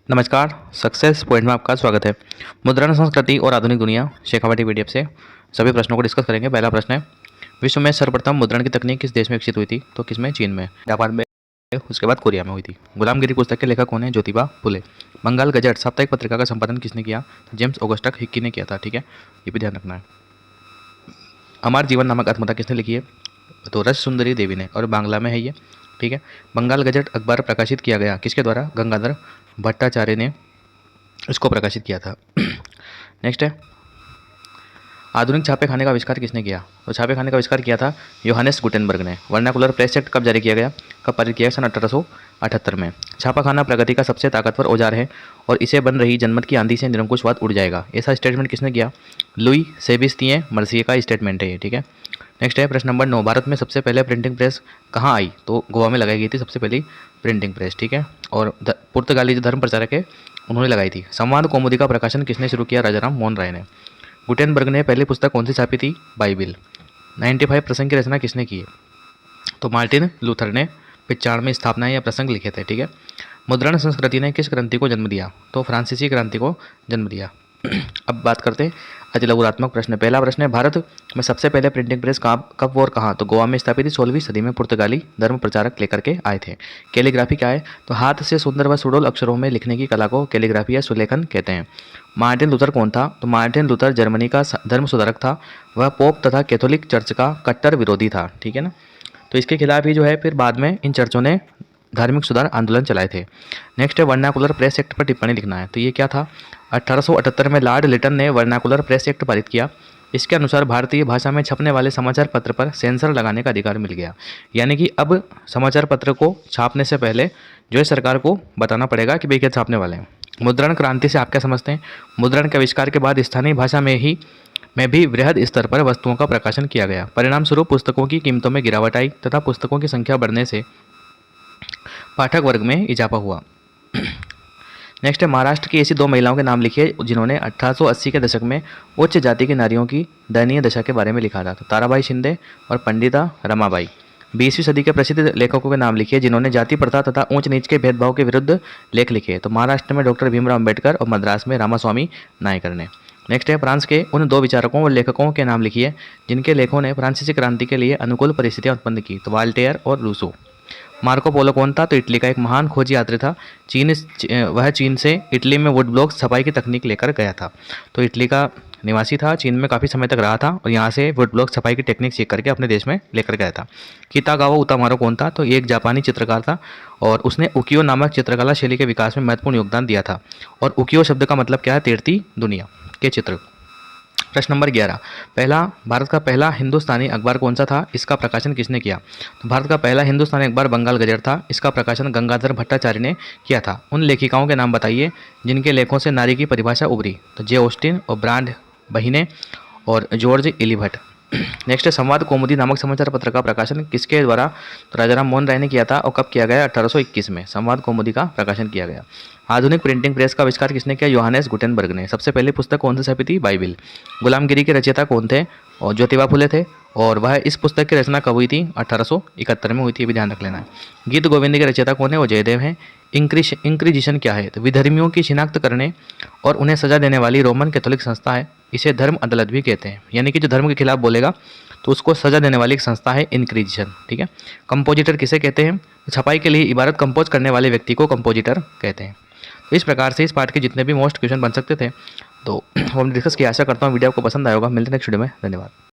नमस्कार। Success point में आपका स्वागत है। मुद्रण संस्कृति और आधुनिक दुनिया शेखावाटी पीडीएफ से सभी प्रश्नों को डिस्कस करेंगे। पहला प्रश्न है, विश्व में सर्वप्रथम मुद्रण की तकनीक किस देश में विकसित हुई थी? तो किसमें? चीन में, जापान में, उसके बाद कोरिया में हुई थी। गुलामगिरी पुस्तक के लेखक कौन है? ज्योतिबा फुले। बंगाल गजट साप्ताहिक पत्रिका का संपादन किसने किया? तो जेम्स ऑगस्टस हिक्की ने किया था। ठीक है, ये भी ध्यान रखना है। अमर जीवन नामक आत्मकथा किसने लिखी है? तो रस सुंदरी देवी ने, और बांग्ला में है ये। ठीक है, बंगाल गजट अखबार प्रकाशित किया गया किसके द्वारा? गंगाधर भट्टाचार्य ने इसको प्रकाशित किया था। नेक्स्ट है, आधुनिक छापे खाने का आविष्कार किसने किया? तो छापे खाने का आविष्कार किया था योहानेस गुटेनबर्ग ने। वर्नाकुलर प्रेस एक्ट कब जारी किया गया? कब पारित किया? सन 1878 में। छापाखाना प्रगति का सबसे ताकतवर औजार है और इसे बन रही जनमत की आंधी से निरंकुशवाद उड़ जाएगा, ऐसा स्टेटमेंट किसने किया? लुई सेबिस्तिये मर्सिये का स्टेटमेंट है ये। ठीक है, नेक्स्ट है प्रश्न नंबर 9, भारत में सबसे पहले प्रिंटिंग प्रेस कहाँ आई? तो गोवा में लगाई गई थी सबसे पहली प्रिंटिंग प्रेस। ठीक है, और पुर्तगाली जो धर्म प्रचारक है उन्होंने लगाई थी। संवाद कौमुदी का प्रकाशन किसने शुरू किया? राजाराम मोहन राय ने। गुटेनबर्ग ने पहली पुस्तक कौन सी छापी थी? बाइबिल। 95 प्रसंग की रचना किसने की है? तो मार्टिन लूथर ने 95 स्थापनाएं या प्रसंग लिखे थे। ठीक है, मुद्रण संस्कृति ने किस क्रांति को जन्म दिया? तो फ्रांसीसी क्रांति को जन्म दिया। अब बात करते हैं अति लघुरात्मक प्रश्न। पहला प्रश्न है, भारत में सबसे पहले प्रिंटिंग प्रेस कब और कहाँ? तो गोवा में स्थापित थी। 16वीं सदी में पुर्तगाली धर्म प्रचारक लेकर के आए थे। कैलीग्राफी क्या है? तो हाथ से सुंदर व सुडोल अक्षरों में लिखने की कला को कैलीग्राफी या सुलेखन कहते हैं। मार्टिन लूथर कौन था? तो मार्टिन लूथर जर्मनी का धर्म सुधारक था। वह पोप तथा कैथोलिक चर्च का कट्टर विरोधी था। ठीक है ना, तो इसके खिलाफ ही जो है फिर बाद में इन चर्चों ने धार्मिक सुधार आंदोलन चलाए थे। नेक्स्ट है, वर्नाकुलर प्रेस एक्ट पर टिप्पणी लिखना है। तो ये क्या था? 1878 में लॉर्ड लिटन ने वर्नाकुलर प्रेस एक्ट पारित किया। इसके अनुसार भारतीय भाषा में छपने वाले समाचार पत्र पर सेंसर लगाने का अधिकार मिल गया। यानी कि अब समाचार पत्र को छापने से पहले जो है सरकार को बताना पड़ेगा कि भाई क्या छापने वाले हैं। मुद्रण क्रांति से आप क्या समझते हैं? मुद्रण के आविष्कार के बाद स्थानीय भाषा में भी वृहद स्तर पर वस्तुओं का प्रकाशन किया गया। परिणाम स्वरूप पुस्तकों की कीमतों में गिरावट आई तथा पुस्तकों की संख्या बढ़ने से पाठक वर्ग में इजाफा हुआ। नेक्स्ट है, महाराष्ट्र की ऐसी 2 महिलाओं के नाम लिखिए जिन्होंने 1880 के दशक में उच्च जाति की नारियों की दयनीय दशा के बारे में लिखा था। तो ताराबाई शिंदे और पंडिता रमाबाई। 20वीं सदी के प्रसिद्ध लेखकों के नाम लिखिए जिन्होंने जाति प्रथा तथा ऊंच नीच के भेदभाव के विरुद्ध लेख लिखे। तो महाराष्ट्र में डॉक्टर भीमराव अम्बेडकर और मद्रास में रामास्वामी नायकर ने। नेक्स्ट है, फ्रांस के उन 2 विचारकों और लेखकों के नाम लिखिए जिनके लेखों ने फ्रांसीसी क्रांति के लिए अनुकूल परिस्थितियां उत्पन्न की। तो वाल्टेयर और रूसो। मार्को पोलो कौन था? तो इटली का एक महान खोजी यात्री था। वह चीन से इटली में वुड ब्लॉक छपाई की तकनीक लेकर गया था। तो इटली का निवासी था, चीन में काफ़ी समय तक रहा था और यहाँ से वुड ब्लॉक छपाई की टेक्निक सीख करके अपने देश में लेकर गया था। कितागावा उतामारो कौन था? तो ये एक जापानी चित्रकार था और उसने उकियो नामक चित्रकला शैली के विकास में महत्वपूर्ण योगदान दिया था। और उकियो शब्द का मतलब क्या है? तैरती दुनिया के चित्र। प्रश्न नंबर 11, भारत का पहला हिंदुस्तानी अखबार कौन सा था? इसका प्रकाशन किसने किया? तो भारत का पहला हिंदुस्तानी अखबार बंगाल गजट था। इसका प्रकाशन गंगाधर भट्टाचार्य ने किया था। उन लेखिकाओं के नाम बताइए जिनके लेखों से नारी की परिभाषा उभरी। तो जे ऑस्टिन और ब्रांड बहिने और जॉर्ज इलिभट। नेक्स्ट है, संवाद कौमुदी नामक समाचार पत्र का प्रकाशन किसके द्वारा? तो राजाराम मोहन राय ने किया था। और कब किया गया? 1821 में संवाद कौमुदी का प्रकाशन किया गया। आधुनिक प्रिंटिंग प्रेस का आविष्कार किसने किया? योहानेस गुटेनबर्ग ने। सबसे पहली पुस्तक कौन सी छपी थी? बाइबिल। गुलामगिरी के रचयिता कौन थे? और ज्योतिबा फुले थे। और वह इस पुस्तक की रचना कब हुई थी? 1871 में हुई थी, ये भी ध्यान रख लेना है। गीत गोविंद के रचयिता कौन है? वो जयदेव हैं। इंक्विजिशन क्या है? तो विधर्मियों की शिनाख्त करने और उन्हें सजा देने वाली रोमन कैथोलिक संस्था है। इसे धर्म अदालत भी कहते हैं, यानी कि जो धर्म के खिलाफ बोलेगा तो उसको सजा देने वाली एक संस्था है इंक्विजिशन। ठीक है, कंपोजिटर किसे कहते हैं? छपाई के लिए इबारत कंपोज करने वाले व्यक्ति को कंपोजिटर कहते हैं। तो इस प्रकार से इस पार्ट के जितने भी मोस्ट क्वेश्चन बन सकते थे तो वो हमने डिस्कस किया। आशा करता हूँ वीडियो आपको पसंद आएगा। मिलते हैं नेक्स्ट वीडियो में। धन्यवाद।